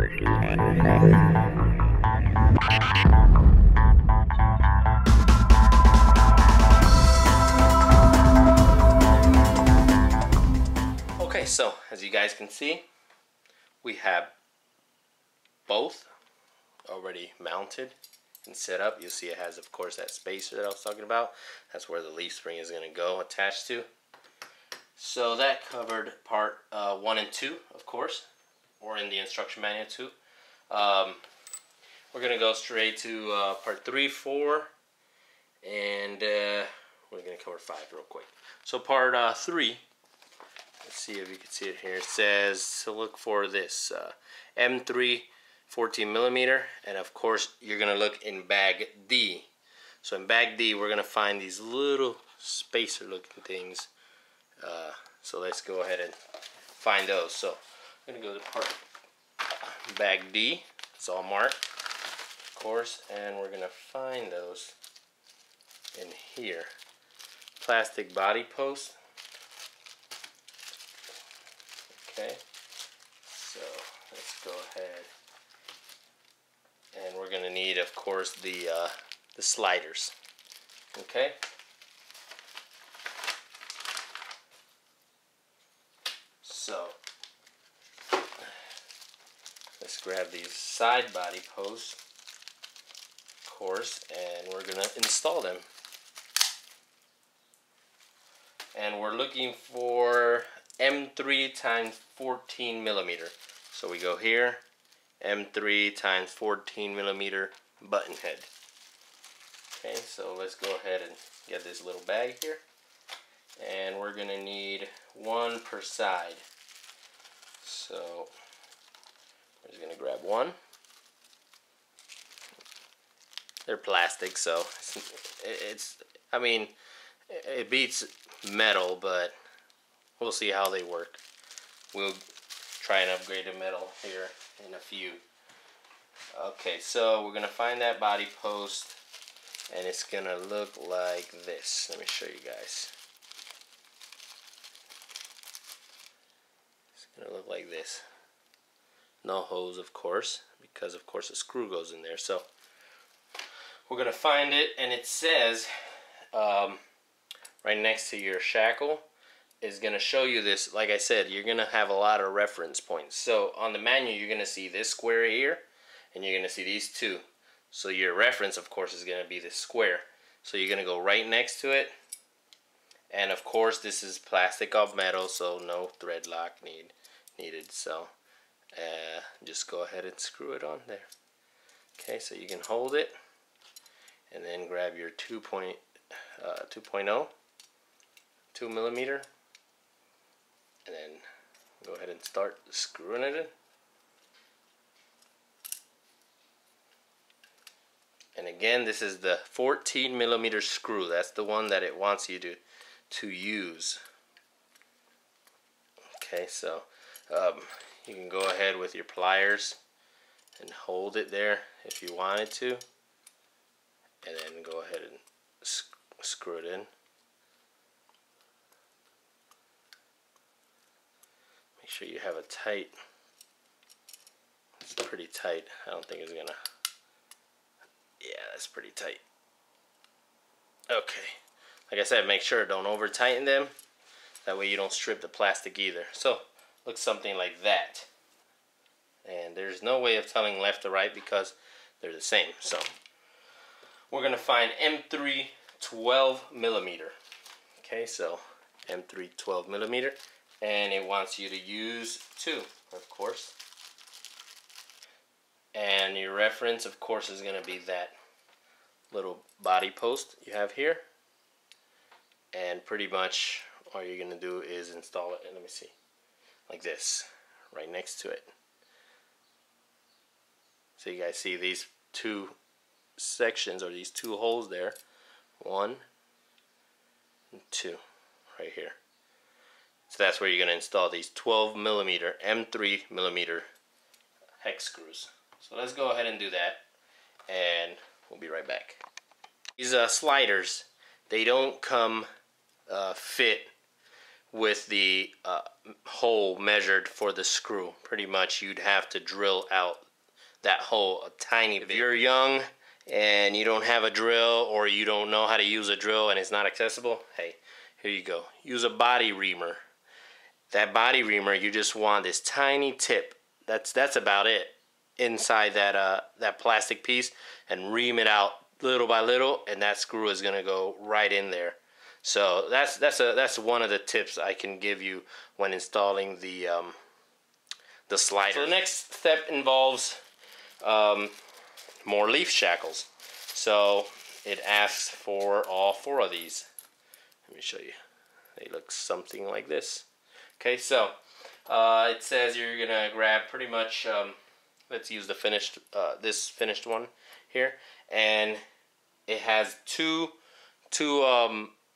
Okay, so as you guys can see, we have both already mounted and set up. You'll see it has, of course, that spacer that I was talking about. That's where the leaf spring is going to go attached to. So that covered part 1 and 2, of course, or in the instruction manual too. We're going to go straight to part 3, 4, and we're going to cover 5 real quick. So part 3, let's see if you can see it here. It says to look for this M3 14mm, and of course you're going to look in bag D. So in bag D we're going to find these little spacer looking things. So let's go ahead and find those. So I'm going to go to part bag D. It's all marked, of course, and we're going to find those in here. Plastic body post. Okay, so let's go ahead, and we're going to need, of course, the sliders. Okay. So let's grab these side body posts, of course, and we're going to install them. And we're looking for M3 times 14mm. So we go here, M3 times 14mm button head. Okay, so let's go ahead and get this little bag here. And we're going to need 1 per side. So we're just going to grab 1. They're plastic, so it's I mean, it beats metal, but we'll see how they work. We'll try and upgrade the metal here in a few. Okay, so we're going to find that body post, and it's going to look like this. Let me show you guys. It's going to look like this. No hose, of course, because of course a screw goes in there. So we're going to find it, and it says right next to your shackle is going to show you this. Like I said, you're going to have a lot of reference points. So on the manual, you're going to see this square here, and you're going to see these two. So your reference, of course, is going to be this square. So you're going to go right next to it. And of course, this is plastic of metal, so no thread lock needed. So just go ahead and screw it on there. Okay, so you can hold it, and then grab your 2.0 2mm, and then go ahead and start screwing it in. And again, this is the 14mm screw. That's the one that it wants you to use. Okay, so you can go ahead with your pliers and hold it there if you wanted to, and then go ahead and screw it in. Make sure you have it tight. It's pretty tight. I don't think it's gonna. Yeah, that's pretty tight. Okay, like I said, make sure don't over tighten them. That way you don't strip the plastic either. So looks something like that. And there's no way of telling left or right because they're the same. So we're gonna find M3 12mm. Okay, so M3 12mm, and it wants you to use 2, of course. And your reference, of course, is going to be that little body post you have here. And pretty much all you're going to do is install it, and let me see, like this, right next to it. So you guys see these 2 sections, or these 2 holes there. 1 and 2 right here. So that's where you're going to install these 12mm M3mm hex screws. So let's go ahead and do that, and we'll be right back. These sliders, they don't come fit with the hole measured for the screw. Pretty much you'd have to drill out that hole a tiny bit. If you're young and you don't have a drill, or you don't know how to use a drill and it's not accessible, hey, here you go. Use a body reamer. That body reamer, you just want this tiny tip. That's about it inside that plastic piece, and ream it out little by little, and that screw is gonna go right in there. So that's one of the tips I can give you when installing the slider. So the next step involves more leaf shackles. So it asks for all 4 of these. Let me show you. They look something like this. Okay, so it says you're gonna grab pretty much. Let's use the finished this finished one here, and it has two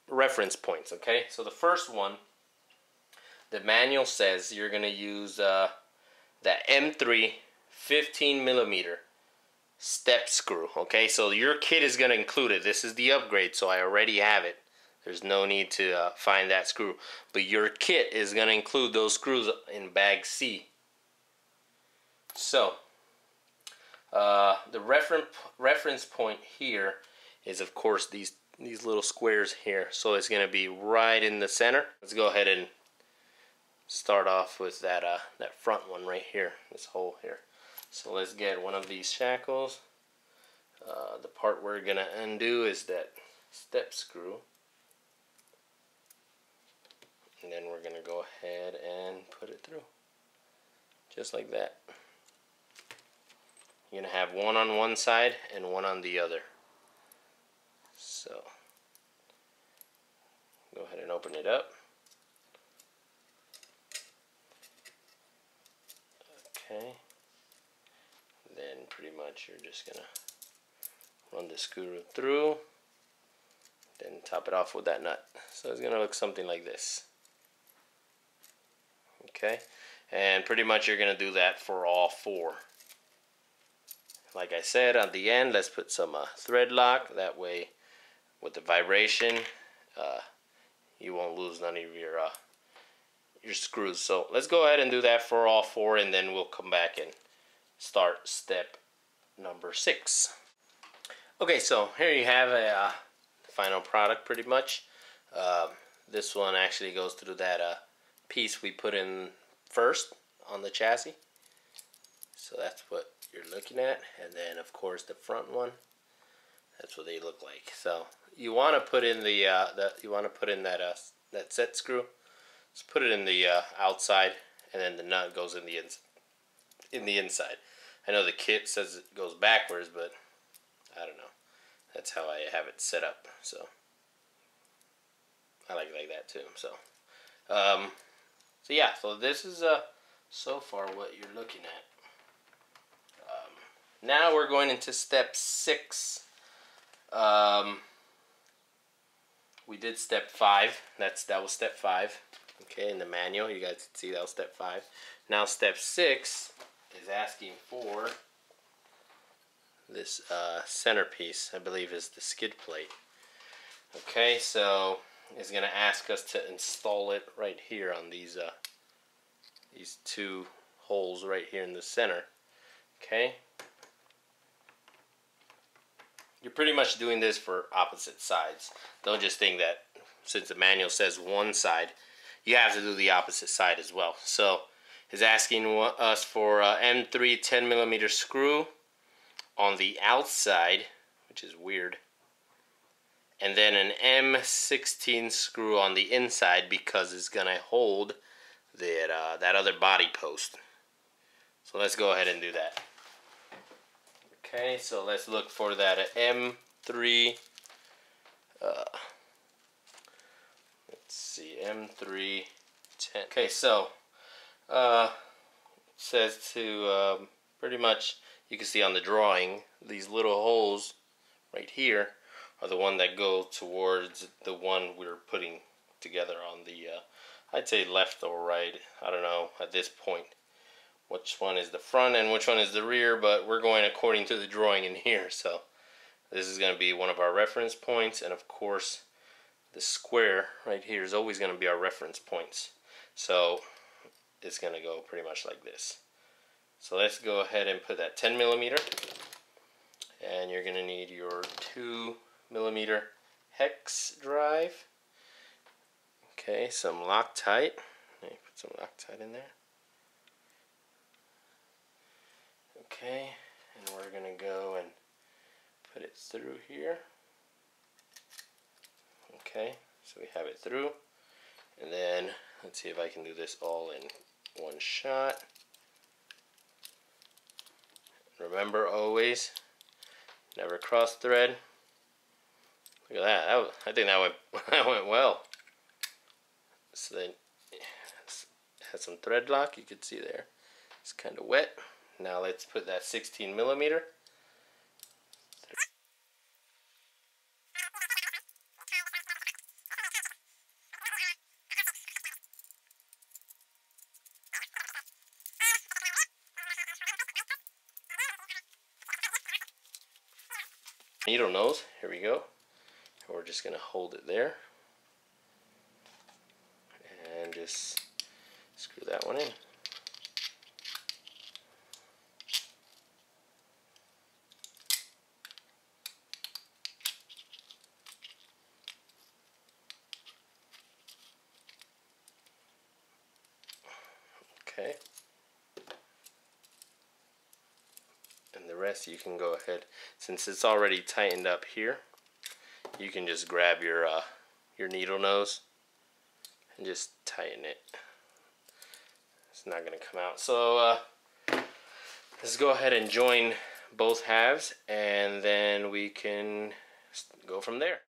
reference points. Okay, so the first one, the manual says you're gonna use that M3 15mm step screw. Okay, so your kit is gonna include it. This is the upgrade, so I already have it. There's no need to find that screw, but your kit is gonna include those screws in bag C. So the reference point here is, of course, these little squares here. So it's gonna be right in the center. Let's go ahead and start off with that front one right here, this hole here. So let's get one of these shackles. The part we're gonna undo is that step screw, and then we're gonna go ahead and put it through, just like that. You're gonna have one on one side and one on the other. So go ahead and open it up. Okay. Then pretty much you're just gonna run the screw through, then top it off with that nut. So it's gonna look something like this. Okay, and pretty much you're gonna do that for all 4. Like I said, at the end, let's put some thread lock. That way, with the vibration, you won't lose none of your screws. So let's go ahead and do that for all 4, and then we'll come back and start step number 6. Okay, so here you have a final product pretty much. This one actually goes through that piece we put in first on the chassis. So that's what you're looking at, and then of course the front one, that's what they look like. So you want to put in that set screw. Just put it in the outside, and then the nut goes in the inside. I know the kit says it goes backwards, but I don't know. That's how I have it set up. So I like that too. So so yeah. So this is so far what you're looking at. Now we're going into step 6. We did step 5. That was step 5. Okay, in the manual, you guys can see that was step 5. Now step 6 is asking for this centerpiece. I believe is the skid plate. Okay, so it's gonna ask us to install it right here on these 2 holes right here in the center. Okay. You're pretty much doing this for opposite sides. Don't just think that since the manual says one side, you have to do the opposite side as well. So it's asking us for M3 10mm screw on the outside, which is weird, and then an M16 screw on the inside because it's gonna hold that other body post. So let's go ahead and do that. Okay, so let's look for that M3, let's see, M3 10. Okay, so it says to pretty much, you can see on the drawing, these little holes right here are the one that go towards the one we're putting together on the, I'd say left or right, I don't know at this point which one is the front and which one is the rear, but we're going according to the drawing in here. So this is going to be one of our reference points, and of course the square right here is always going to be our reference points. So it's going to go pretty much like this. So let's go ahead and put that 10 millimeter. And you're going to need your 2 millimeter hex drive. Okay, some Loctite. Let me put some Loctite in there. Okay, and we're going to go and put it through here. Okay, so we have it through. And then let's see if I can do this all in one shot. Remember always, never cross thread. Look at that. I think that went well. So then it has some thread lock. You can see there. It's kind of wet. Now let's put that 16 millimeter. Needle nose. Here we go. And we're just going to hold it there. And just screw that one in. Okay. And the rest you can go ahead, since it's already tightened up here, you can just grab your needle nose and just tighten it. It's not going to come out. So let's go ahead and join both halves, and then we can go from there.